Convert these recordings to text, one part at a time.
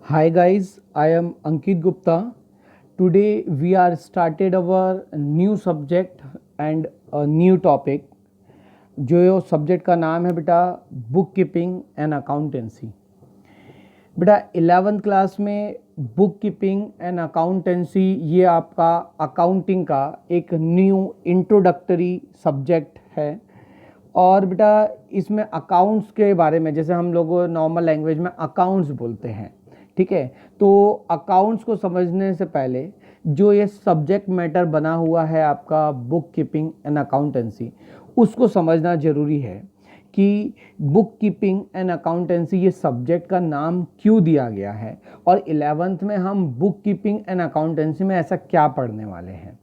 Hi guys, I am Ankit Gupta. Today we are started our new subject and a new topic. जो subject का नाम है बेटा book keeping and accountancy. बेटा 11th class में book keeping and accountancy ये आपका accounting का एक न्यू इंट्रोडक्टरी सब्जेक्ट है। और बेटा इसमें अकाउंट्स के बारे में, जैसे हम लोग नॉर्मल लैंग्वेज में अकाउंट्स बोलते हैं, ठीक है। तो अकाउंट्स को समझने से पहले जो ये सब्जेक्ट मैटर बना हुआ है आपका बुक कीपिंग एंड अकाउंटेंसी, उसको समझना ज़रूरी है कि बुक कीपिंग एंड अकाउंटेंसी ये सब्जेक्ट का नाम क्यों दिया गया है और 11th में हम बुक कीपिंग एंड अकाउंटेंसी में ऐसा क्या पढ़ने वाले हैं।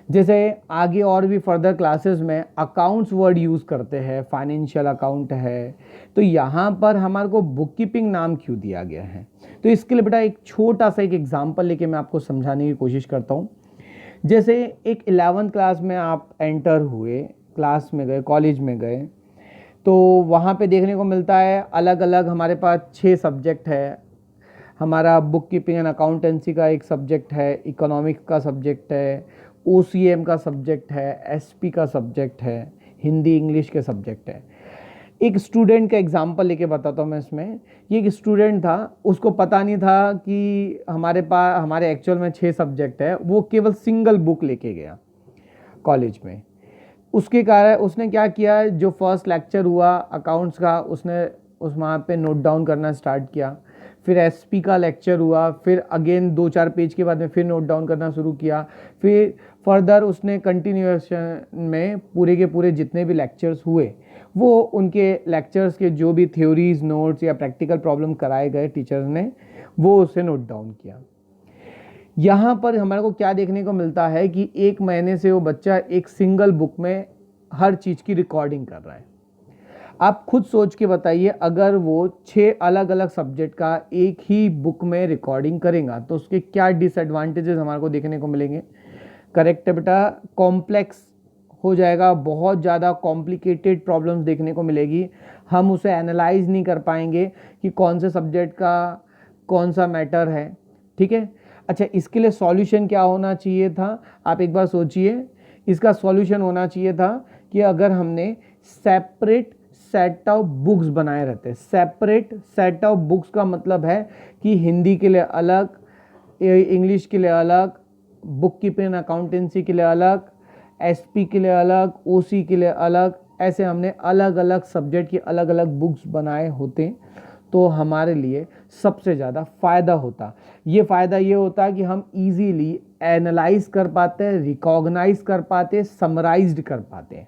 जैसे आगे और भी फर्दर क्लासेस में अकाउंट्स वर्ड यूज़ करते हैं, फाइनेंशियल अकाउंट है, तो यहाँ पर हमारे को बुक कीपिंग नाम क्यों दिया गया है। तो इसके लिए बेटा एक छोटा सा एक एग्जांपल लेके मैं आपको समझाने की कोशिश करता हूँ। जैसे एक 11th क्लास में आप एंटर हुए, क्लास में गए, कॉलेज में गए, तो वहाँ पे देखने को मिलता है अलग अलग हमारे पास 6 सब्जेक्ट है। हमारा बुक कीपिंग एंड अकाउंटेंसी का एक सब्जेक्ट है, इकोनॉमिक्स का सब्जेक्ट है, OCM का सब्जेक्ट है, SP का सब्जेक्ट है, हिंदी इंग्लिश के सब्जेक्ट है। एक स्टूडेंट का एग्जांपल लेके बताता हूँ मैं इसमें। ये एक स्टूडेंट था, उसको पता नहीं था कि हमारे एक्चुअल में 6 सब्जेक्ट है। वो केवल सिंगल बुक लेके गया कॉलेज में। उसके कारण उसने क्या किया, जो फर्स्ट लेक्चर हुआ अकाउंट्स का, उसने वहाँ पे नोट डाउन करना स्टार्ट किया। फिर SP का लेक्चर हुआ, फिर अगेन 2-4 पेज के बाद में फिर नोट डाउन करना शुरू किया। फिर फर्दर उसने कंटिन्यूएशन में पूरे के पूरे जितने भी लेक्चर्स हुए, वो उनके लेक्चर्स के जो भी थ्योरीज, नोट्स या प्रैक्टिकल प्रॉब्लम कराए गए टीचर्स ने, वो उसे नोट डाउन किया। यहाँ पर हमारे को क्या देखने को मिलता है कि 1 महीने से वो बच्चा एक सिंगल बुक में हर चीज़ की रिकॉर्डिंग कर रहा है। आप खुद सोच के बताइए, अगर वो 6 अलग अलग सब्जेक्ट का एक ही बुक में रिकॉर्डिंग करेगा तो उसके क्या डिसएडवांटेजेस हमारे को देखने को मिलेंगे। करेक्ट है बेटा, कॉम्प्लेक्स हो जाएगा, बहुत ज़्यादा कॉम्प्लिकेटेड प्रॉब्लम्स देखने को मिलेगी। हम उसे एनालाइज नहीं कर पाएंगे कि कौन से सब्जेक्ट का कौन सा मैटर है, ठीक है। अच्छा, इसके लिए सॉल्यूशन क्या होना चाहिए था, आप एक बार सोचिए। इसका सॉल्यूशन होना चाहिए था कि अगर हमने सेपरेट सेट ऑफ बुक्स बनाए रहते। सेपरेट सेट ऑफ बुक्स का मतलब है कि हिंदी के लिए अलग, इंग्लिश के लिए अलग, बुक कीपिंग अकाउंटेंसी के लिए अलग, SP के लिए अलग, OC के लिए अलग, ऐसे हमने अलग अलग सब्जेक्ट की अलग अलग बुक्स बनाए होते तो हमारे लिए सबसे ज़्यादा फ़ायदा होता। ये फ़ायदा ये होता कि हम इजीली एनालाइज कर पाते, रिकॉग्नाइज कर पाते, समराइज्ड कर पाते,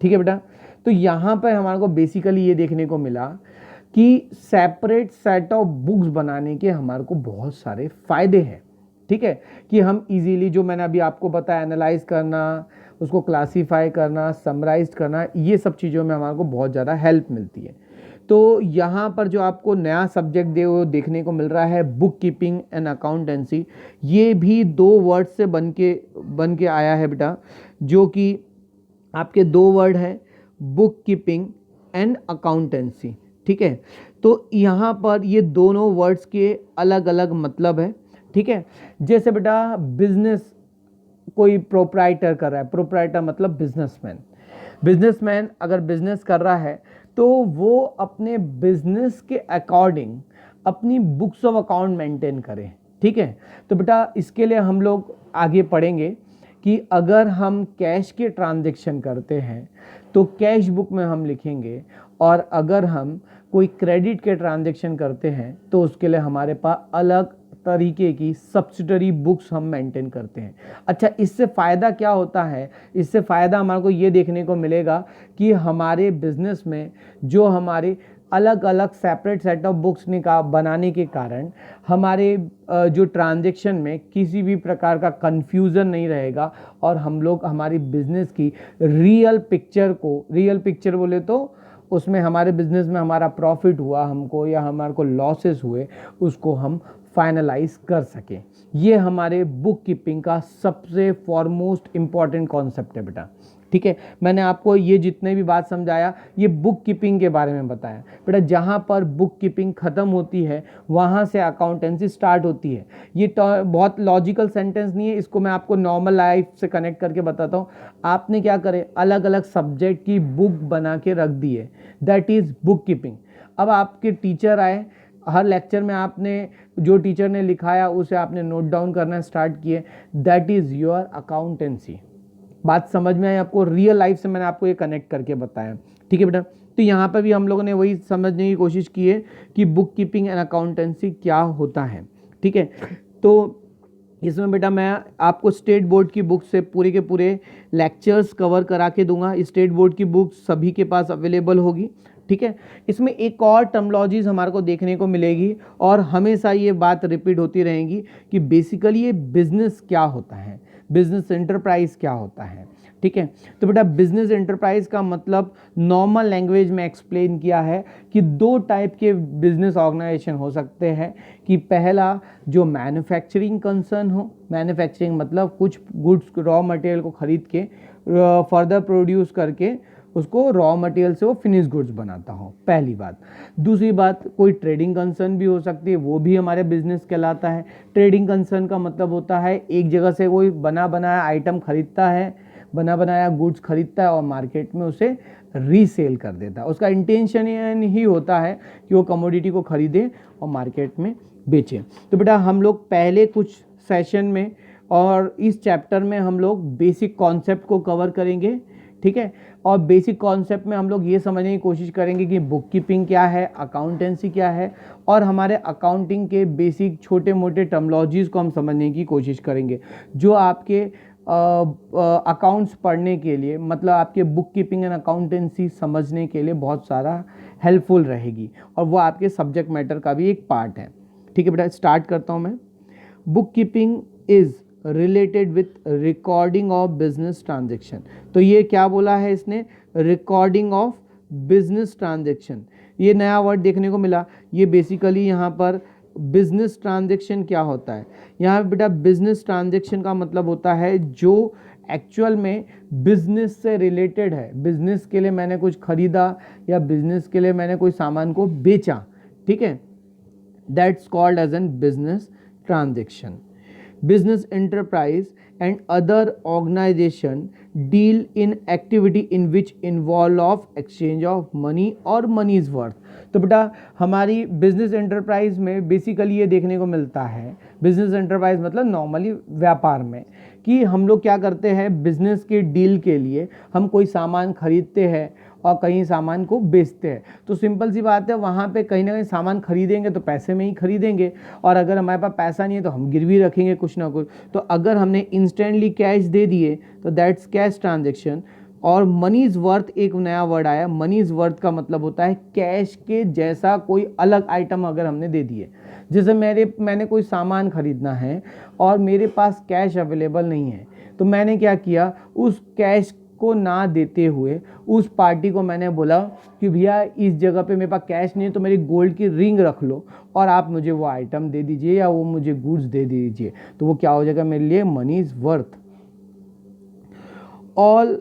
ठीक है बेटा। तो यहाँ पर हमारे को बेसिकली ये देखने को मिला कि सेपरेट सेट ऑफ बुक्स बनाने के हमारे को बहुत सारे फ़ायदे हैं, ठीक है। कि हम इजीली, जो मैंने अभी आपको बताया, एनालाइज करना, उसको क्लासीफाई करना, समराइज करना, ये सब चीज़ों में हमारे को बहुत ज़्यादा हेल्प मिलती है। तो यहाँ पर जो आपको नया सब्जेक्ट देखने को मिल रहा है, बुक कीपिंग एंड अकाउंटेंसी, ये भी 2 वर्ड से बन के आया है बेटा, जो कि आपके 2 वर्ड हैं, बुक कीपिंग एंड अकाउंटेंसी, ठीक है। तो यहाँ पर ये दोनों वर्ड्स के अलग अलग मतलब है, ठीक है। जैसे बेटा बिजनेस, कोई प्रोप्राइटर कर रहा है, प्रोप्राइटर मतलब बिजनेसमैन। बिजनेसमैन अगर बिजनेस कर रहा है तो वो अपने बिजनेस के अकॉर्डिंग अपनी बुक्स ऑफ अकाउंट मेंटेन करें, ठीक है। तो बेटा इसके लिए हम लोग आगे पढ़ेंगे कि अगर हम कैश के ट्रांजैक्शन करते हैं तो कैश बुक में हम लिखेंगे, और अगर हम कोई क्रेडिट के ट्रांजैक्शन करते हैं तो उसके लिए हमारे पास अलग तरीके की सब्सिडरी बुक्स हम मेंटेन करते हैं। अच्छा, इससे फ़ायदा क्या होता है, इससे फ़ायदा हमारे को ये देखने को मिलेगा कि हमारे बिजनेस में जो हमारे अलग अलग सेपरेट सेट ऑफ बुक्स बनाने के कारण हमारे जो ट्रांजैक्शन में किसी भी प्रकार का कंफ्यूजन नहीं रहेगा, और हम लोग हमारी बिजनेस की रियल पिक्चर बोले तो उसमें हमारे बिजनेस में हमारा प्रॉफिट हुआ हमको या हमारे को लॉसेस हुए, उसको हम फाइनलाइज कर सकें। ये हमारे बुक कीपिंग का सबसे फॉरमोस्ट इम्पॉर्टेंट कॉन्सेप्ट है बेटा। ठीक है, मैंने आपको ये जितने भी बात समझाया ये बुक कीपिंग के बारे में बताया। बेटा जहाँ पर बुक कीपिंग ख़त्म होती है वहाँ से अकाउंटेंसी स्टार्ट होती है। ये बहुत लॉजिकल सेंटेंस नहीं है, इसको मैं आपको नॉर्मल लाइफ से कनेक्ट करके बताता हूँ। आपने क्या करे, अलग अलग सब्जेक्ट की बुक बना के रख दी है, दैट इज़ बुक कीपिंग। अब आपके टीचर आए, हर लेक्चर में आपने जो टीचर ने लिखाया उसे आपने नोट डाउन करना स्टार्ट किए, दैट इज़ योर अकाउंटेंसी। बात समझ में आई आपको? रियल लाइफ से मैंने आपको ये कनेक्ट करके बताया, ठीक है बेटा। तो यहाँ पर भी हम लोगों ने वही समझने की कोशिश की है कि बुक कीपिंग एंड अकाउंटेंसी क्या होता है, ठीक है। तो इसमें बेटा मैं आपको स्टेट बोर्ड की बुक से पूरे के पूरे लेक्चर्स कवर करा के दूंगा। स्टेट बोर्ड की बुक सभी के पास अवेलेबल होगी, ठीक है। इसमें एक और टर्मोलॉजीज हमारे को देखने को मिलेगी और हमेशा ये बात रिपीट होती रहेगी कि बेसिकली ये बिजनेस क्या होता है, बिजनेस एंटरप्राइज क्या होता है, ठीक है। तो बेटा बिजनेस एंटरप्राइज का मतलब नॉर्मल लैंग्वेज में एक्सप्लेन किया है कि दो टाइप के बिजनेस ऑर्गेनाइजेशन हो सकते हैं। कि पहला जो मैन्युफैक्चरिंग कंसर्न हो, मैन्युफैक्चरिंग मतलब कुछ गुड्स रॉ मटेरियल को खरीद के फर्दर प्रोड्यूस करके उसको रॉ मटेरियल से वो फिनिश गुड्स बनाता हो, पहली बात। दूसरी बात कोई ट्रेडिंग कंसर्न भी हो सकती है, वो भी हमारे बिजनेस कहलाता है। ट्रेडिंग कंसर्न का मतलब होता है एक जगह से कोई बना बनाया आइटम खरीदता है, बना बनाया गुड्स खरीदता है और मार्केट में उसे रीसेल कर देता है। उसका इंटेंशन ही होता है कि वो कमोडिटी को खरीदे और मार्केट में बेचे। तो बेटा हम लोग पहले कुछ सेशन में और इस चैप्टर में हम लोग बेसिक कॉन्सेप्ट को कवर करेंगे, ठीक है। और बेसिक कॉन्सेप्ट में हम लोग ये समझने की कोशिश करेंगे कि बुक कीपिंग क्या है, अकाउंटेंसी क्या है, और हमारे अकाउंटिंग के बेसिक छोटे मोटे टर्मोलॉजीज़ को हम समझने की कोशिश करेंगे जो आपके अकाउंट्स पढ़ने के लिए, मतलब आपके बुक कीपिंग एंड अकाउंटेंसी समझने के लिए बहुत सारा हेल्पफुल रहेगी और वो आपके सब्जेक्ट मैटर का भी एक पार्ट है, ठीक है बेटा। स्टार्ट करता हूँ मैं। Book keeping is related with recording of business transaction. तो ये क्या बोला है इसने, रिकॉर्डिंग ऑफ बिजनेस ट्रांजेक्शन। ये नया वर्ड देखने को मिला। ये बेसिकली यहाँ पर बिजनेस ट्रांजेक्शन क्या होता है, यहाँ पे बेटा बिजनेस ट्रांजेक्शन का मतलब होता है जो एक्चुअल में बिजनेस से रिलेटेड है। बिजनेस के लिए मैंने कुछ खरीदा या बिजनेस के लिए मैंने कोई सामान को बेचा, ठीक है, that's called as an business transaction. Business enterprise and other organization deal in activity in which involve of exchange of money or money's worth। तो बेटा हमारी बिजनेस एंटरप्राइज में बेसिकली ये देखने को मिलता है, बिजनेस एंटरप्राइज मतलब नॉर्मली व्यापार में, कि हम लोग क्या करते हैं बिजनेस के डील के लिए हम कोई सामान खरीदते हैं और कहीं सामान को बेचते हैं। तो सिंपल सी बात है, वहाँ पे कहीं ना कहीं सामान खरीदेंगे तो पैसे में ही खरीदेंगे, और अगर हमारे पास पैसा नहीं है तो हम गिरवी रखेंगे कुछ ना कुछ। तो अगर हमने इंस्टेंटली कैश दे दिए तो दैट्स कैश ट्रांजेक्शन। और मनीज वर्थ एक नया वर्ड आया, मनीज वर्थ का मतलब होता है कैश के जैसा कोई अलग आइटम अगर हमने दे दिए। जैसे मैंने कोई सामान खरीदना है और मेरे पास कैश अवेलेबल नहीं है, तो मैंने क्या किया, उस कैश को ना देते हुए उस पार्टी को मैंने बोला कि भैया इस जगह पे मेरे पास कैश नहीं है तो मेरी गोल्ड की रिंग रख लो और आप मुझे वो आइटम दे दीजिए या वो मुझे गुड्स दे दीजिए। तो वो क्या हो जाएगा मेरे लिए, money is worth. All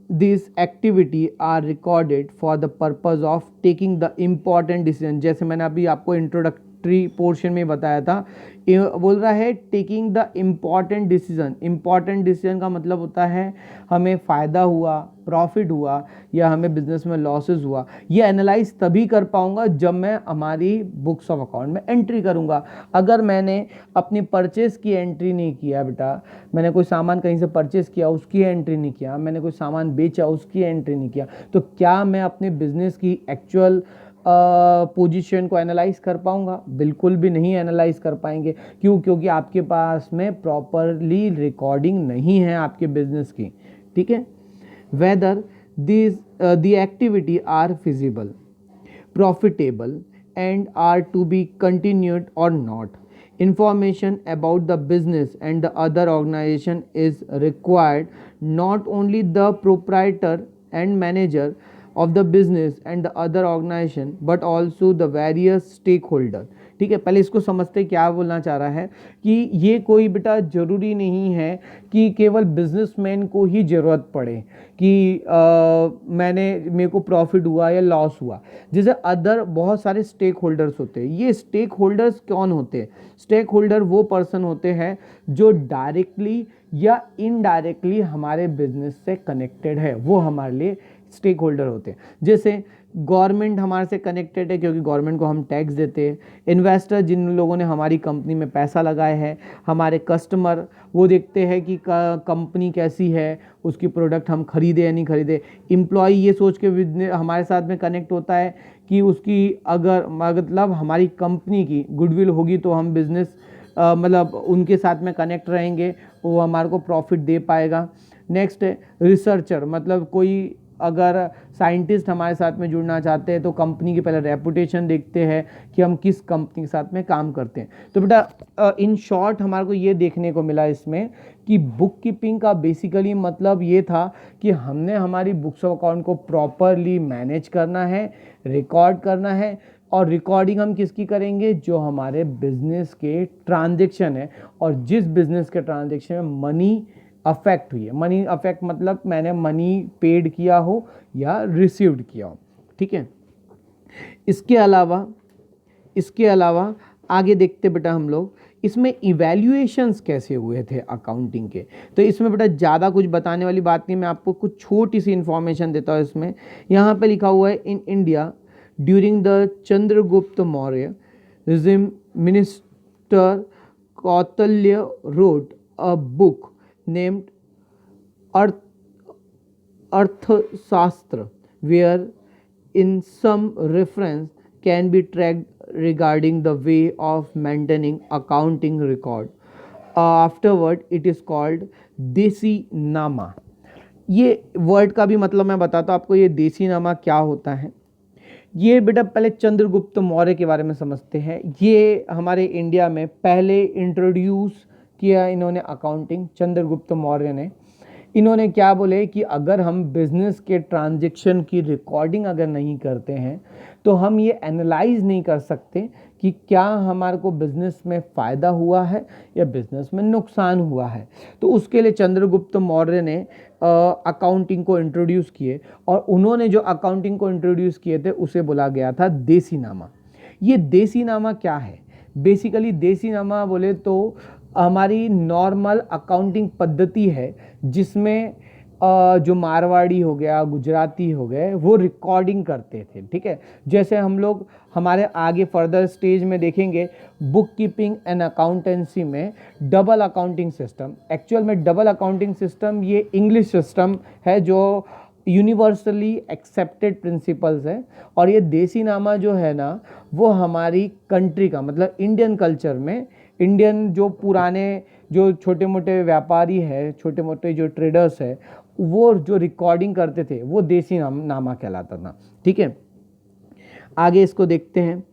this activity are recorded for the purpose of taking the important decision. जैसे मैंने अभी आपको इंट्रोडक्टरी पोर्शन में बताया था, बोल रहा है taking the important decision. Important decision का मतलब होता है हमें फ़ायदा हुआ, प्रॉफिट हुआ या हमें बिजनेस में लॉसेस हुआ, ये एनालाइज तभी कर पाऊंगा जब मैं हमारी बुक्स ऑफ अकाउंट में एंट्री करूंगा। अगर मैंने अपनी परचेस की एंट्री नहीं किया बेटा, मैंने कोई सामान कहीं से परचेस किया उसकी एंट्री नहीं किया, मैंने कोई सामान बेचा उसकी एंट्री नहीं किया, तो क्या मैं अपने बिजनेस की एक्चुअल पोजीशन को एनालाइज कर पाऊंगा? बिल्कुल भी नहीं एनालाइज कर पाएंगे। क्यों? क्योंकि आपके पास में प्रॉपरली रिकॉर्डिंग नहीं है आपके बिजनेस की, ठीक है। Whether this the activity are feasible, profitable and are to be continued और not. Information about the business and the other organization is required. Not only the proprietor and manager of the business and the other organization but also the various stakeholder। ठीक है, पहले इसको समझते क्या बोलना चाह रहा है कि ये कोई बेटा ज़रूरी नहीं है कि केवल बिजनेसमैन को ही ज़रूरत पड़े कि मेरे को प्रॉफिट हुआ या लॉस हुआ। जैसे अदर बहुत सारे स्टेक होल्डर्स होते हैं। ये स्टेक होल्डर्स कौन होते हैं? स्टेक होल्डर वो पर्सन होते हैं जो डायरेक्टली या इनडायरेक्टली हमारे बिजनेस से कनेक्टेड है, वो हमारे लिए स्टेक होल्डर होते हैं। जैसे गवर्नमेंट हमारे से कनेक्टेड है क्योंकि गवर्नमेंट को हम टैक्स देते हैं। इन्वेस्टर जिन लोगों ने हमारी कंपनी में पैसा लगाया है, हमारे कस्टमर वो देखते हैं कि कंपनी कैसी है, उसकी प्रोडक्ट हम खरीदे या नहीं खरीदे। एम्प्लॉय ये सोच के हमारे साथ में कनेक्ट होता है कि उसकी अगर मतलब हमारी कंपनी की गुडविल होगी तो हम बिजनेस मतलब उनके साथ में कनेक्ट रहेंगे, वो हमारे को प्रॉफिट दे पाएगा। नेक्स्ट है रिसर्चर, मतलब कोई अगर साइंटिस्ट हमारे साथ में जुड़ना चाहते हैं तो कंपनी की पहले रेपुटेशन देखते हैं कि हम किस कंपनी के साथ में काम करते हैं। तो बेटा इन शॉर्ट हमारे को ये देखने को मिला इसमें कि बुक कीपिंग का बेसिकली मतलब ये था कि हमने हमारी बुक्स ऑफ अकाउंट को प्रॉपरली मैनेज करना है, रिकॉर्ड करना है। और रिकॉर्डिंग हम किसकी करेंगे? जो हमारे बिजनेस के ट्रांजेक्शन है और जिस बिजनेस के ट्रांजेक्शन में मनी अफेक्ट हुई है। मनी अफेक्ट मतलब मैंने मनी पेड किया हो या रिसीव्ड किया हो, ठीक है। इसके अलावा आगे देखते बेटा हम लोग इसमें इवैल्यूएशंस कैसे हुए थे अकाउंटिंग के। तो इसमें बेटा ज़्यादा कुछ बताने वाली बात नहीं, मैं आपको कुछ छोटी सी इन्फॉर्मेशन देता हूँ। इसमें यहाँ पे लिखा हुआ है in India during the Chandragupta Maurya regime minister Kautilya wrote a book named Arthashastra, where in some reference can be tracked regarding the way of maintaining accounting record. Afterward, it is called देसी नामा। ये वर्ड का भी मतलब मैं बताता हूँ आपको, ये देसी नामा क्या होता है। ये बेटा पहले चंद्रगुप्त मौर्य के बारे में समझते हैं। ये हमारे इंडिया में पहले इंट्रोड्यूस किया इन्होंने अकाउंटिंग, चंद्रगुप्त मौर्य ने। इन्होंने क्या बोले कि अगर हम बिजनेस के ट्रांजैक्शन की रिकॉर्डिंग अगर नहीं करते हैं तो हम ये एनालाइज नहीं कर सकते कि क्या हमारे को बिजनेस में फ़ायदा हुआ है या बिजनेस में नुकसान हुआ है। तो उसके लिए चंद्रगुप्त मौर्य ने अकाउंटिंग को इंट्रोड्यूस किए और उन्होंने जो अकाउंटिंग को इंट्रोड्यूस किए थे उसे बोला गया था देसी नामा। ये देसी नामा क्या है? बेसिकली देसी नामा बोले तो हमारी नॉर्मल अकाउंटिंग पद्धति है जिसमें जो मारवाड़ी हो गया, गुजराती हो गए, वो रिकॉर्डिंग करते थे, ठीक है। जैसे हम लोग हमारे आगे फर्दर स्टेज में देखेंगे बुक कीपिंग एंड अकाउंटेंसी में डबल अकाउंटिंग सिस्टम। एक्चुअल में डबल अकाउंटिंग सिस्टम ये इंग्लिश सिस्टम है जो यूनिवर्सली एक्सेप्टेड प्रिंसिपल्स है। और ये देसी नामा जो है ना वो हमारी कंट्री का मतलब इंडियन कल्चर में इंडियन जो पुराने जो छोटे मोटे व्यापारी है, छोटे मोटे जो ट्रेडर्स है, वो जो रिकॉर्डिंग करते थे वो देसी नामा कहलाता था, ठीक है। आगे इसको देखते हैं।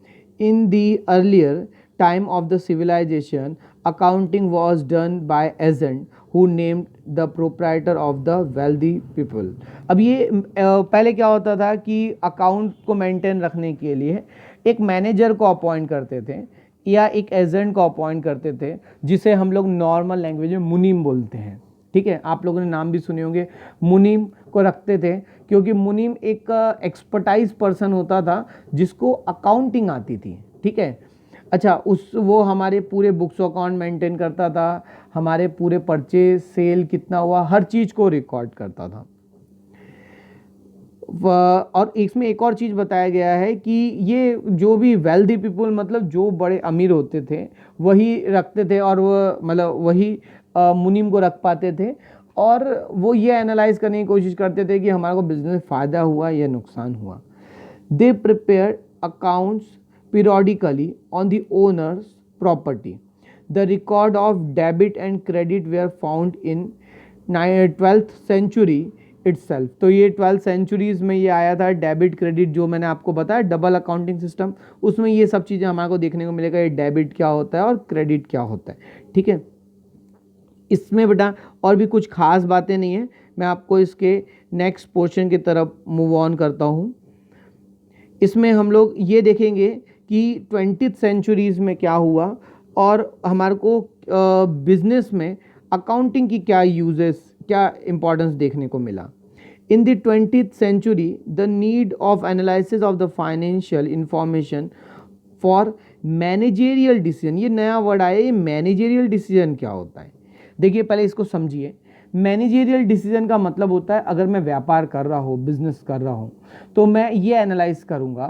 In the earlier time of the civilisation accounting was done by agent who named the proprietor of the wealthy people. अब ये पहले क्या होता था कि अकाउंट को मेंटेन रखने के लिए एक मैनेजर को अपॉइंट करते थे या एक एजेंट को अपॉइंट करते थे जिसे हम लोग नॉर्मल लैंग्वेज में मुनीम बोलते हैं, ठीक है। आप लोगों ने नाम भी सुने होंगे। मुनीम को रखते थे क्योंकि मुनीम एक एक्सपर्टाइज पर्सन होता था जिसको अकाउंटिंग आती थी, ठीक है। अच्छा, वो हमारे पूरे बुक्स अकाउंट मेंटेन करता था, हमारे पूरे परचेज सेल कितना हुआ हर चीज़ को रिकॉर्ड करता था। और इसमें एक और चीज़ बताया गया है कि ये जो भी वेल्दी पीपल मतलब जो बड़े अमीर होते थे वही रखते थे और वो मतलब वही मुनीम को रख पाते थे और वो ये एनालाइज करने की कोशिश करते थे कि हमारे को बिजनेस फ़ायदा हुआ या नुकसान हुआ। They prepare accounts periodically on the owners property. The record of debit and credit were found in 12th century itself. तो ये 12th सेंचुरीज़ में ये आया था डेबिट क्रेडिट, जो मैंने आपको बताया डबल अकाउंटिंग सिस्टम, उसमें ये सब चीज़ें हमारे को देखने को मिलेगा, ये डेबिट क्या होता है और क्रेडिट क्या होता है, ठीक है। इसमें बेटा और भी कुछ खास बातें नहीं है, मैं आपको इसके नेक्स्ट पोर्शन की तरफ मूव ऑन करता हूँ। इसमें हम लोग ये देखेंगे कि 20th सेंचुरीज में क्या हुआ और हमारे को बिजनेस में अकाउंटिंग की क्या यूजेस, क्या इंपॉर्टेंस देखने को मिला। In the 20th century the need of analysis of the financial information for managerial decision, ये नया वर्ड आया, ये मैनेजेरियल डिसीजन क्या होता है। देखिए पहले इसको समझिए। मैनेजेरियल डिसीजन का मतलब होता है अगर मैं व्यापार कर रहा हूँ, बिजनेस कर रहा हूँ, तो मैं ये एनालाइज करूँगा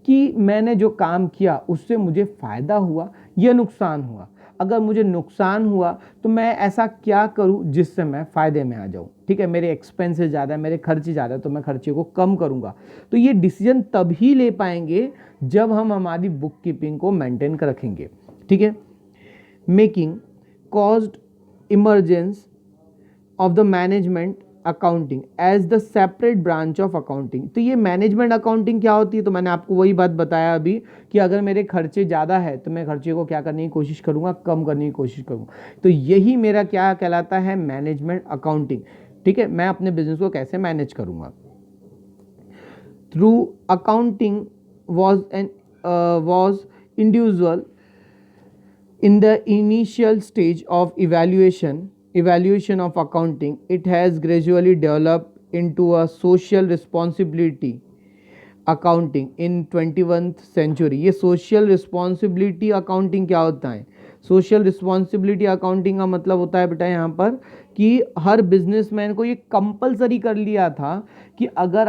कि मैंने जो काम किया उससे मुझे फ़ायदा हुआ या नुकसान हुआ। अगर मुझे नुकसान हुआ तो मैं ऐसा क्या करूं जिससे मैं फ़ायदे में आ जाऊं। ठीक है, मेरे एक्सपेंसेस ज़्यादा है, मेरे खर्चे ज़्यादा है, तो मैं खर्चे को कम करूंगा। तो ये डिसीजन तभी ले पाएंगे जब हम हमारी बुक कीपिंग को मेंटेन कर रखेंगे। ठीक है, making cost emergence of the management accounting as the separate branch of accounting. तो ये मैनेजमेंट अकाउंटिंग क्या होती है, तो मैंने आपको वही बात बताया अभी कि अगर मेरे खर्चे ज़्यादा है तो मैं खर्चे को क्या करने की कोशिश करूँगा, कम करने की कोशिश करूँगा। तो यही मेरा क्या कहलाता है, मैनेजमेंट अकाउंटिंग। ठीक है, मैं अपने बिजनेस को कैसे मैनेज करूँगा। Through accounting was individual in the initial stage of evaluation of accounting. It has gradually developed into a social responsibility accounting in 21st century. ये सोशल रिस्पॉन्सिबिलिटी अकाउंटिंग क्या होता है, सोशल रिस्पॉन्सिबिलिटी अकाउंटिंग का मतलब होता है बेटा यहाँ पर कि हर बिजनेसमैन को ये कंपलसरी कर लिया था कि अगर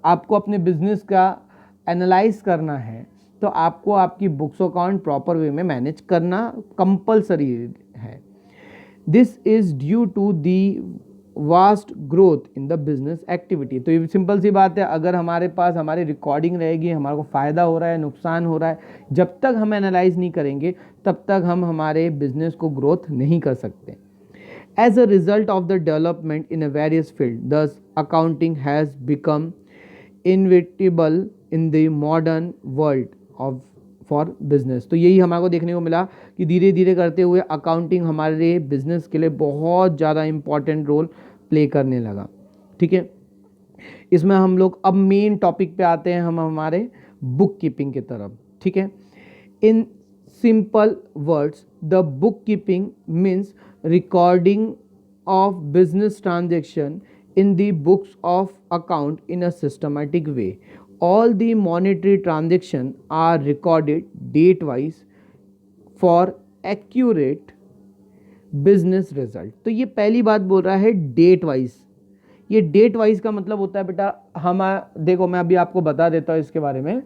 आपको अपने बिजनेस का एनालाइज करना है तो आपको आपकी बुक्स अकाउंट प्रॉपर वे में मैनेज करना कंपलसरी है। This is due to the vast growth in the business activity. तो ये सिंपल सी बात है, अगर हमारे पास हमारी रिकॉर्डिंग रहेगी, हमारे को फ़ायदा हो रहा है, नुकसान हो रहा है, जब तक हम एनालाइज नहीं करेंगे तब तक हम हमारे बिजनेस को ग्रोथ नहीं कर सकते। As a result of the development in a various field, thus accounting has become inevitable in the modern world of for business। तो यही हमारे को देखने को मिला कि धीरे धीरे करते हुए अकाउंटिंग हमारे बिजनेस के लिए बहुत ज़्यादा इम्पॉर्टेंट रोल प्ले करने लगा। ठीक है, इसमें हम लोग अब मेन टॉपिक पे आते हैं, हम हमारे बुक कीपिंग की तरफ। ठीक है, in simple words the book keeping means recording of business transaction in the books of account in a systematic way. All the monetary transactions are recorded date wise for accurate business result। तो ये पहली बात बोल रहा है date wise. ये date wise का मतलब होता है बेटा, हम देखो मैं अभी आपको बता देता हूँ इसके बारे में।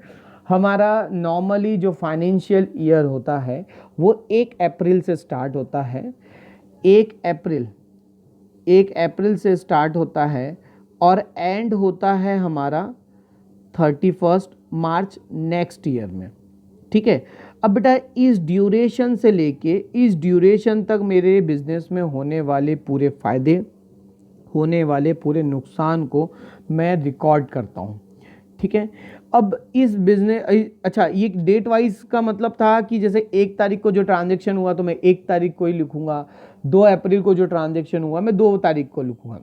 हमारा नॉर्मली जो फाइनेंशियल ईयर होता है वो 1 अप्रैल से स्टार्ट होता है। 1 अप्रैल से स्टार्ट होता है और एंड होता है हमारा 31 मार्च नेक्स्ट ईयर में। ठीक है, अब बेटा इस ड्यूरेशन से लेके इस ड्यूरेशन तक मेरे बिजनेस में होने वाले पूरे फायदे, होने वाले पूरे नुकसान को मैं रिकॉर्ड करता हूँ। ठीक है, अब इस बिजनेस, अच्छा ये डेट वाइज का मतलब था कि जैसे 1 तारीख को जो ट्रांजैक्शन हुआ तो मैं 1 तारीख को ही लिखूंगा, 2 अप्रैल को जो ट्रांजैक्शन हुआ मैं 2 तारीख को लिखूंगा।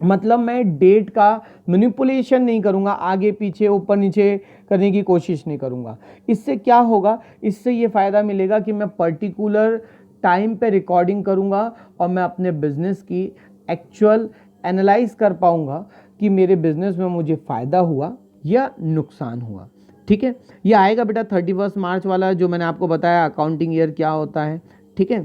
मतलब मैं डेट का मैनिपुलेशन नहीं करूंगा, आगे पीछे ऊपर नीचे करने की कोशिश नहीं करूंगा। इससे क्या होगा, इससे ये फ़ायदा मिलेगा कि मैं पर्टिकुलर टाइम पे रिकॉर्डिंग करूंगा और मैं अपने बिजनेस की एक्चुअल एनालाइज कर पाऊंगा कि मेरे बिजनेस में मुझे फ़ायदा हुआ या नुकसान हुआ। ठीक है, ये आएगा बेटा 31 मार्च वाला जो मैंने आपको बताया अकाउंटिंग ईयर क्या होता है। ठीक है,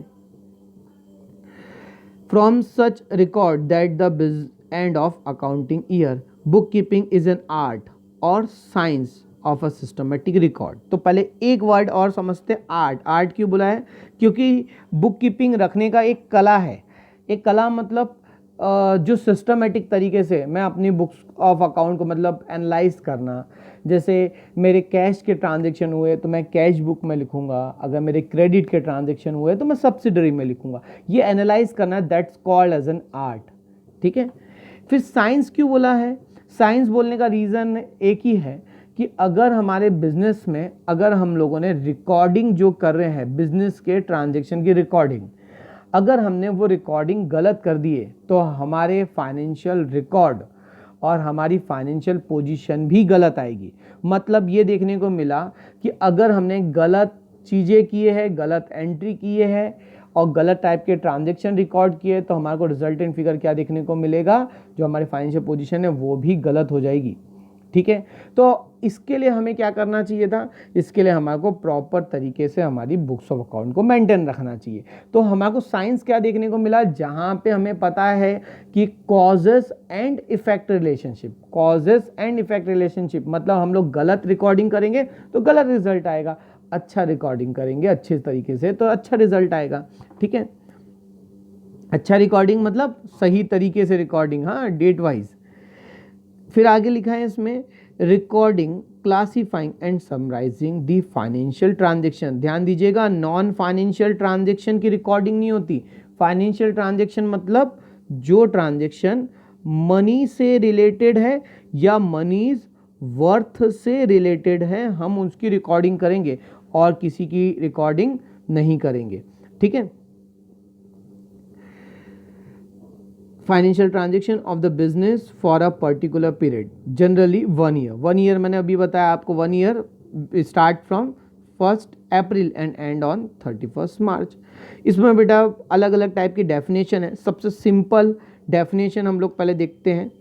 from such record that the end of accounting year bookkeeping is an art और science of a systematic record. तो पहले एक वर्ड और समझते, आर्ट। आर्ट क्यों बोला है, क्योंकि बुक कीपिंग रखने का एक कला है। एक कला मतलब जो सिस्टमेटिक तरीके से मैं अपनी बुक्स ऑफ अकाउंट को मतलब एनालाइज करना। जैसे मेरे कैश के ट्रांजैक्शन हुए तो मैं कैश बुक में लिखूंगा, अगर मेरे क्रेडिट के ट्रांजैक्शन हुए तो मैं सब्सिडरी में लिखूंगा। ये एनालाइज करना, that's called as an art. ठीक है, फिर साइंस क्यों बोला है, साइंस बोलने का रीज़न एक ही है कि अगर हमारे बिजनेस में अगर हम लोगों ने रिकॉर्डिंग जो कर रहे हैं बिजनेस के ट्रांजैक्शन की रिकॉर्डिंग, अगर हमने वो रिकॉर्डिंग गलत कर दिए तो हमारे फाइनेंशियल रिकॉर्ड और हमारी फाइनेंशियल पोजीशन भी गलत आएगी। मतलब ये देखने को मिला कि अगर हमने गलत चीज़ें किए हैं, गलत एंट्री किए हैं और गलत टाइप के ट्रांजेक्शन रिकॉर्ड किए तो हमारे को रिजल्टेंट फिगर क्या देखने को मिलेगा, जो हमारी फाइनेंशियल पोजीशन है वो भी गलत हो जाएगी। ठीक है, तो इसके लिए हमें क्या करना चाहिए था, इसके लिए हमारे को प्रॉपर तरीके से हमारी बुक्स ऑफ अकाउंट को मेंटेन रखना चाहिए। तो हमारे को साइंस क्या देखने को मिला, जहां पे हमें पता है कि causes and effect relationship, causes and effect relationship मतलब हम लोग गलत रिकॉर्डिंग करेंगे तो गलत रिजल्ट आएगा, अच्छा रिकॉर्डिंग करेंगे अच्छे तरीके से तो अच्छा रिजल्ट आएगा। ठीक है, अच्छा रिकॉर्डिंग मतलब सही तरीके से रिकॉर्डिंग, हाँ, डेट वाइज। फिर आगे लिखा है इसमें recording, classifying and summarising the financial transaction. ध्यान दीजिएगा, नॉन फाइनेंशियल ट्रांजेक्शन की रिकॉर्डिंग नहीं होती। फाइनेंशियल ट्रांजेक्शन मतलब जो ट्रांजेक्शन मनी से रिलेटेड है या मनीज वर्थ से रिलेटेड है, हम उसकी रिकॉर्डिंग करेंगे और किसी की रिकॉर्डिंग नहीं करेंगे। ठीक है, financial transaction of the business for a particular period, generally 1 year. 1 year मैंने अभी बताया आपको, 1 year start from 1 April and and on 31 मार्च। इसमें बेटा अलग अलग टाइप की डेफिनेशन है। सबसे सिंपल डेफिनेशन हम लोग पहले देखते हैं।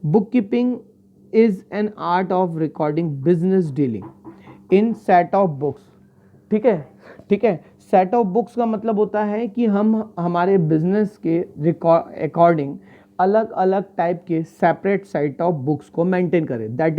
Book keeping is an art of recording business dealing in set of books. ठीक है, ठीक है, सेट ऑफ बुक्स का मतलब होता है कि हम हमारे बिजनेस के अकॉर्डिंग अलग अलग टाइप के सेपरेट सेट ऑफ बुक्स को मेंटेन करें। That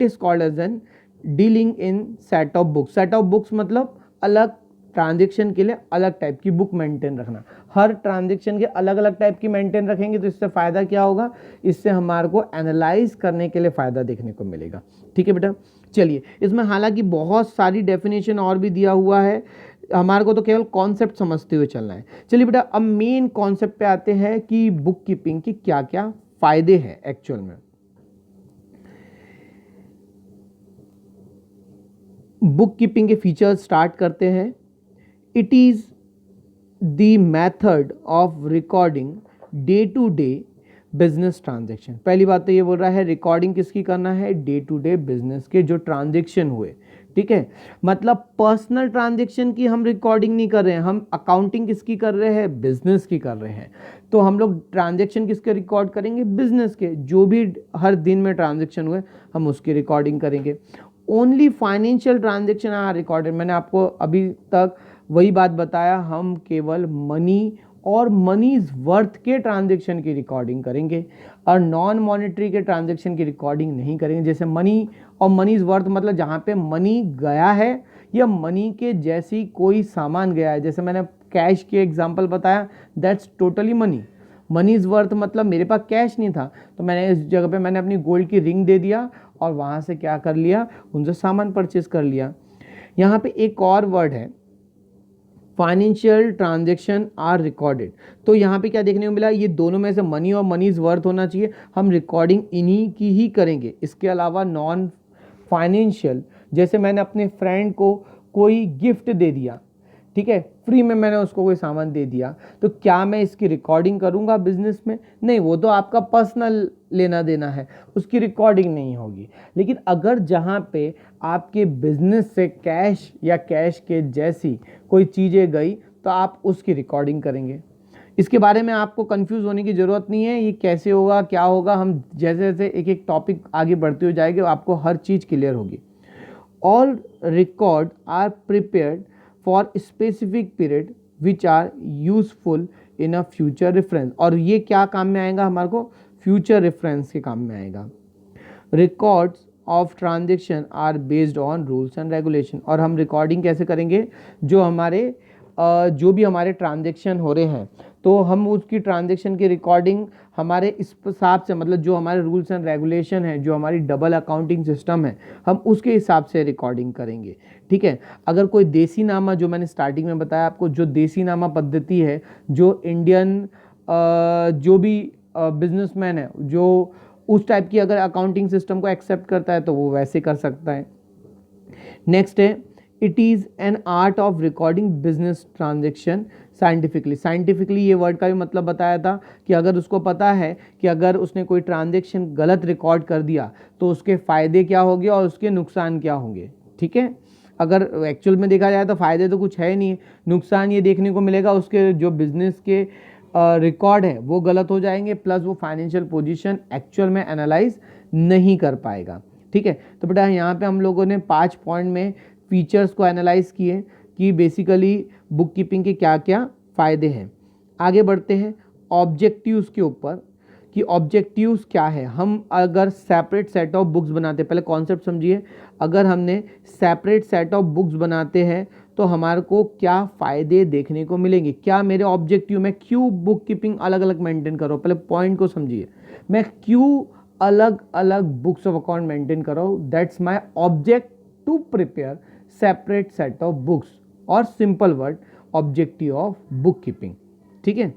is called as an dealing in set of books. Set of books मतलब अलग ट्रांजेक्शन के लिए अलग टाइप की बुक मेंटेन रखना। हर ट्रांजेक्शन के अलग अलग टाइप की मेंटेन रखेंगे तो इससे फ़ायदा क्या होगा, इससे हमारे को एनालाइज करने के लिए फ़ायदा देखने को मिलेगा। ठीक है बेटा, चलिए इसमें हालांकि बहुत सारी डेफिनेशन और भी दिया हुआ है, हमारे को तो केवल कॉन्सेप्ट समझते हुए चलना है। चलिए बेटा, अब मेन कॉन्सेप्ट पे आते हैं कि बुक कीपिंग के क्या क्या फायदे हैं एक्चुअल में। बुक कीपिंग के फीचर्स स्टार्ट करते हैं। It is the method of recording day to day business transaction. पहली बात तो ये बोल रहा है रिकॉर्डिंग किसकी करना है, डे टू डे बिजनेस के जो ट्रांजेक्शन हुए। ठीक है, मतलब पर्सनल ट्रांजेक्शन की हम रिकॉर्डिंग नहीं कर रहे हैं, हम अकाउंटिंग किसकी कर रहे हैं, बिजनेस की कर रहे हैं। तो हम लोग ट्रांजेक्शन किसके रिकॉर्ड करेंगे, बिजनेस के, जो भी हर दिन में ट्रांजेक्शन हुए हम उसकी रिकॉर्डिंग करेंगे। Only financial transaction are recorded. मैंने आपको अभी तक वही बात बताया, हम केवल मनी और मनीज वर्थ के ट्रांजेक्शन की रिकॉर्डिंग करेंगे और नॉन मॉनेटरी के ट्रांजेक्शन की रिकॉर्डिंग नहीं करेंगे। जैसे मनी और मनीज वर्थ मतलब जहाँ पे मनी गया है या मनी के जैसी कोई सामान गया है। जैसे मैंने कैश के एग्जांपल बताया, दैट्स टोटली मनी। मनीज वर्थ मतलब मेरे पास कैश नहीं था तो मैंने इस जगह पे मैंने अपनी गोल्ड की रिंग दे दिया और वहाँ से क्या कर लिया, उनसे सामान परचेज कर लिया। यहाँ पे एक और वर्ड है, फाइनेंशियल ट्रांजेक्शन आर रिकॉर्डेड। तो यहाँ पे क्या देखने को मिला, ये दोनों में से मनी और मनीज वर्थ होना चाहिए, हम रिकॉर्डिंग इन्हीं की ही करेंगे। इसके अलावा नॉन फाइनेंशियल, जैसे मैंने अपने फ्रेंड को कोई गिफ्ट दे दिया, ठीक है, फ्री में मैंने उसको कोई सामान दे दिया, तो क्या मैं इसकी रिकॉर्डिंग करूंगा बिजनेस में, नहीं, वो तो आपका पर्सनल लेना देना है, उसकी रिकॉर्डिंग नहीं होगी। लेकिन अगर जहाँ पे आपके बिजनेस से कैश या कैश के जैसी कोई चीज़ें गई तो आप उसकी रिकॉर्डिंग करेंगे। इसके बारे में आपको कंफ्यूज होने की ज़रूरत नहीं है, ये कैसे होगा क्या होगा, हम जैसे जैसे एक एक टॉपिक आगे बढ़ते हुए जाएंगे आपको हर चीज़ क्लियर होगी। All record are prepared for specific period which are useful in a future reference. और ये क्या काम में आएगा, हमारे को फ्यूचर रेफरेंस के काम में आएगा। Records of transaction are based on rules and regulation. और हम रिकॉर्डिंग कैसे करेंगे, जो भी हमारे ट्रांजेक्शन हो रहे हैं तो हम उसकी ट्रांजेक्शन की रिकॉर्डिंग हमारे इस हिसाब से, मतलब जो हमारे रूल्स एंड रेगुलेशन है, जो हमारी डबल अकाउंटिंग सिस्टम है, हम उसके हिसाब से रिकॉर्डिंग करेंगे। ठीक है, अगर कोई देसी नामा, जो मैंने स्टार्टिंग में बताया आपको, जो देसी नामा पद्धति है, जो इंडियन जो भी बिजनेसमैन है जो उस टाइप की अगर अकाउंटिंग सिस्टम को एक्सेप्ट करता है तो वो वैसे कर सकता है। नेक्स्ट है it is an art of recording business transaction scientifically. Scientifically ये वर्ड का भी मतलब बताया था कि अगर उसको पता है कि अगर उसने कोई ट्रांजेक्शन गलत रिकॉर्ड कर दिया तो उसके फ़ायदे क्या होंगे और उसके नुकसान क्या होंगे। ठीक है, अगर एक्चुअल में देखा जाए तो फ़ायदे तो कुछ है नहीं, नुकसान ये देखने को मिलेगा उसके जो बिजनेस के रिकॉर्ड है वो गलत हो जाएंगे, प्लस वो फाइनेंशियल पोजीशन एक्चुअल में एनालाइज नहीं कर पाएगा। ठीक है, तो बेटा यहाँ पे हम लोगों ने 5 पॉइंट में फीचर्स को एनालाइज किए कि बेसिकली बुक कीपिंग के क्या क्या फ़ायदे हैं। आगे बढ़ते हैं ऑब्जेक्टिव्स के ऊपर कि ऑब्जेक्टिव्स क्या है। हम अगर सेपरेट सेट ऑफ बुक्स बनाते हैं, पहले कॉन्सेप्ट समझिए, अगर हमने सेपरेट सेट ऑफ बुक्स बनाते हैं तो हमारे को क्या फ़ायदे देखने को मिलेंगे, क्या मेरे ऑब्जेक्टिव में क्यों बुक कीपिंग अलग अलग मेंटेन करो, पहले पॉइंट को समझिए, मैं क्यों अलग अलग बुक्स ऑफ अकाउंट मेंटेन करो, that's my object to prepare separate set of books, और simple word objective of bookkeeping. ठीक है,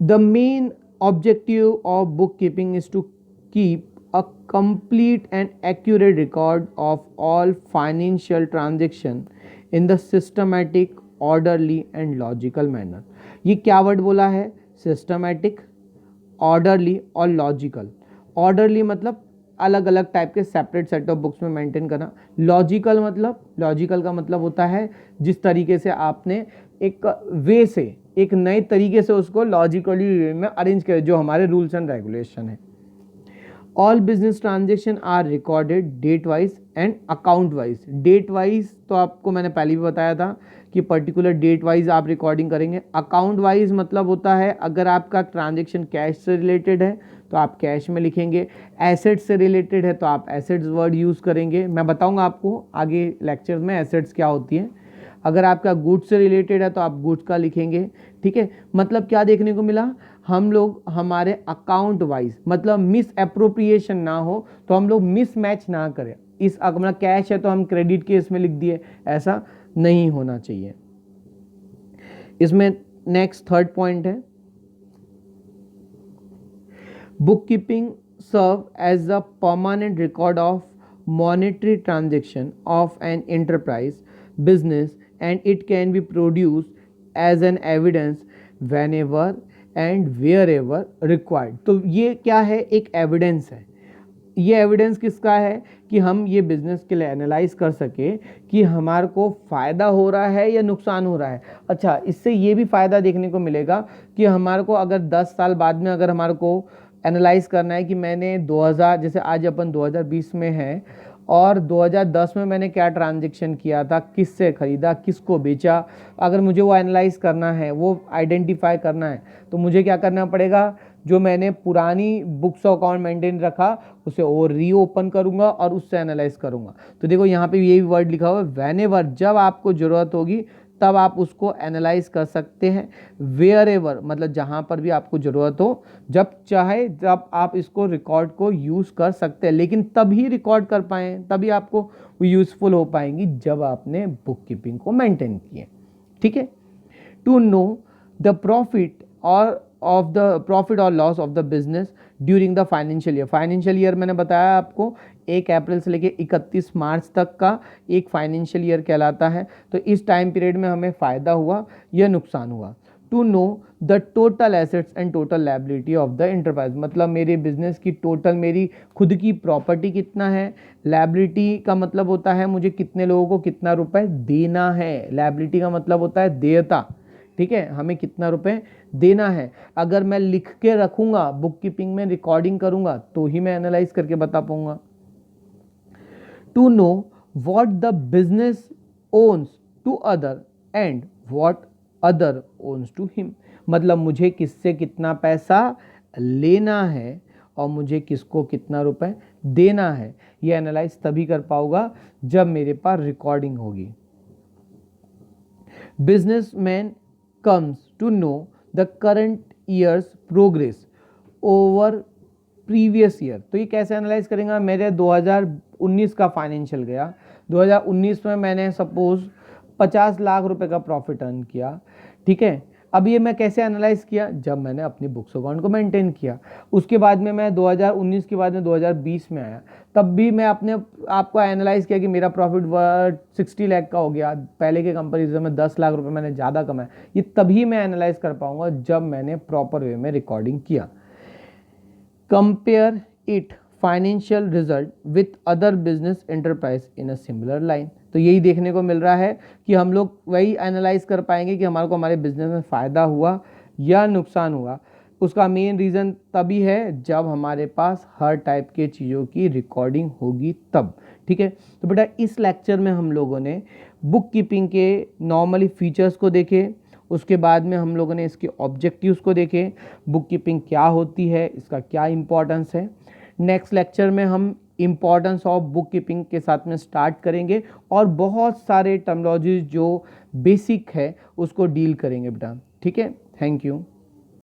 the main objective of bookkeeping is to keep a complete and accurate record of all financial transactions in the systematic, orderly and logical manner। ये क्या word बोला है, systematic, orderly और logical. Orderly मतलब अलग अलग टाइप के सेपरेट सेट ऑफ बुक्स में मेंटेन करना। लॉजिकल मतलब, लॉजिकल का मतलब होता है जिस तरीके से आपने एक वे से, एक नए तरीके से उसको लॉजिकली वे में अरेंज करे, जो हमारे रूल्स एंड रेगुलेशन है। All business transaction are recorded date wise and account wise. Date wise तो आपको मैंने पहले भी बताया था कि पर्टिकुलर डेट वाइज आप रिकॉर्डिंग करेंगे। अकाउंट वाइज मतलब होता है अगर आपका ट्रांजेक्शन कैश से रिलेटेड है तो आप कैश में लिखेंगे, एसेट्स से रिलेटेड है तो आप एसेट्स वर्ड यूज़ करेंगे। मैं बताऊंगा आपको आगे लेक्चर में एसेट्स क्या होती हैं। अगर आपका गुड्स से रिलेटेड है तो आप गुड्स का लिखेंगे। ठीक है, मतलब क्या देखने को मिला, हम लोग हमारे अकाउंट वाइज मतलब मिस एप्रोप्रिएशन ना हो, तो हम लोग मिस मैच ना करें। इस अपना कैश है तो हम क्रेडिट के इसमें लिख दिए, ऐसा नहीं होना चाहिए। इसमें नेक्स्ट थर्ड पॉइंट है, book keeping serve as a permanent record of monetary transaction of an enterprise business and it can be produced as an evidence whenever and wherever required। तो ये क्या है, एक एविडेंस है। ये एविडेंस किसका है कि हम ये बिजनेस के लिए एनालाइज कर सके कि हमारे को फ़ायदा हो रहा है या नुकसान हो रहा है। अच्छा, इससे ये भी फ़ायदा देखने को मिलेगा कि हमारे को अगर 10 साल बाद में अगर हमारे को एनालाइज करना है कि मैंने 2000, जैसे आज अपन 2020 में है और 2010 में मैंने क्या ट्रांजैक्शन किया था, किससे ख़रीदा, किसको बेचा, अगर मुझे वो एनालाइज करना है, वो आइडेंटिफाई करना है, तो मुझे क्या करना पड़ेगा, जो मैंने पुरानी बुक्स ऑफ अकाउंट मेंटेन रखा उसे और रीओपन करूंगा और उससे एनालाइज करूंगा। तो देखो यहाँ पे ये वर्ड लिखा हुआ है, व्हेनेवर, जब आपको ज़रूरत होगी तब आप उसको एनालाइज कर सकते हैं। वेयर एवर मतलब जहाँ पर भी आपको ज़रूरत हो, जब चाहे जब आप इसको रिकॉर्ड को यूज़ कर सकते हैं, लेकिन तभी रिकॉर्ड कर पाएँ, तभी आपको वो यूज़फुल हो पाएंगी जब आपने बुक कीपिंग को मेंटेन किए। ठीक है, टू नो द प्रॉफिट और loss of the business during the financial year. Financial year मैंने बताया आपको 1 अप्रैल से लेकर 31 मार्च तक का एक फाइनेंशियल ईयर कहलाता है। तो इस टाइम पीरियड में हमें फ़ायदा हुआ या नुकसान हुआ। To know the total assets and total liability of the enterprise, मतलब मेरे बिजनेस की टोटल मेरी खुद की प्रॉपर्टी कितना है। लायबिलिटी का मतलब होता है मुझे कितने लोगों को कितना रुपए देना है। लायबिलिटी का मतलब होता है देयता। ठीक है, हमें कितना रुपए देना है। अगर मैं लिख के रखूंगा, बुक कीपिंग में रिकॉर्डिंग करूंगा, तो ही मैं एनालाइज करके बता पाऊंगा। To know what the business owns to other and what other owns to him, मतलब मुझे किससे कितना पैसा लेना है और मुझे किसको कितना रुपए देना है। ये एनालाइज तभी कर पाऊंगा जब मेरे पास रिकॉर्डिंग होगी। Businessman comes to know the current year's progress over previous year। तो ये कैसे एनालाइज करेंगे, मेरे 2019 का फाइनेंशियल गया, 2019 में मैंने सपोज 50 लाख रुपए का प्रॉफिट अर्न किया। ठीक है, अब ये मैं कैसे एनालाइज किया, जब मैंने अपनी बुक्स अकाउंट को मेंटेन किया। उसके बाद में मैं 2019 के बाद में 2020 में आया, तब भी मैं अपने आप को एनालाइज किया कि मेरा प्रॉफिट वर्थ 60 लाख का हो गया, पहले के कंपेरिजन में 10 लाख रुपए मैंने ज़्यादा कमाया। ये तभी मैं एनालाइज कर पाऊंगा जब मैंने प्रॉपर वे में रिकॉर्डिंग किया। Compare it financial result with other business enterprise in a similar line. तो यही देखने को मिल रहा है कि हम लोग वही एनालाइज कर पाएंगे कि हमारे को हमारे बिजनेस में फ़ायदा हुआ या नुकसान हुआ। उसका मेन रीज़न तभी है जब हमारे पास हर टाइप के चीज़ों की रिकॉर्डिंग होगी तब। ठीक है, तो बेटा इस लेक्चर में हम लोगों ने बुक कीपिंग के नॉर्मली फीचर्स को देखे, उसके बाद में हम लोगों ने इसके ऑब्जेक्टिव्स को देखे, बुक कीपिंग क्या होती है, इसका क्या इंपॉर्टेंस है। नेक्स्ट लेक्चर में हम इम्पॉर्टेंस ऑफ बुक कीपिंग के साथ में स्टार्ट करेंगे और बहुत सारे टर्मिनोलॉजीज जो बेसिक है उसको डील करेंगे बेटा। ठीक है, थैंक यू।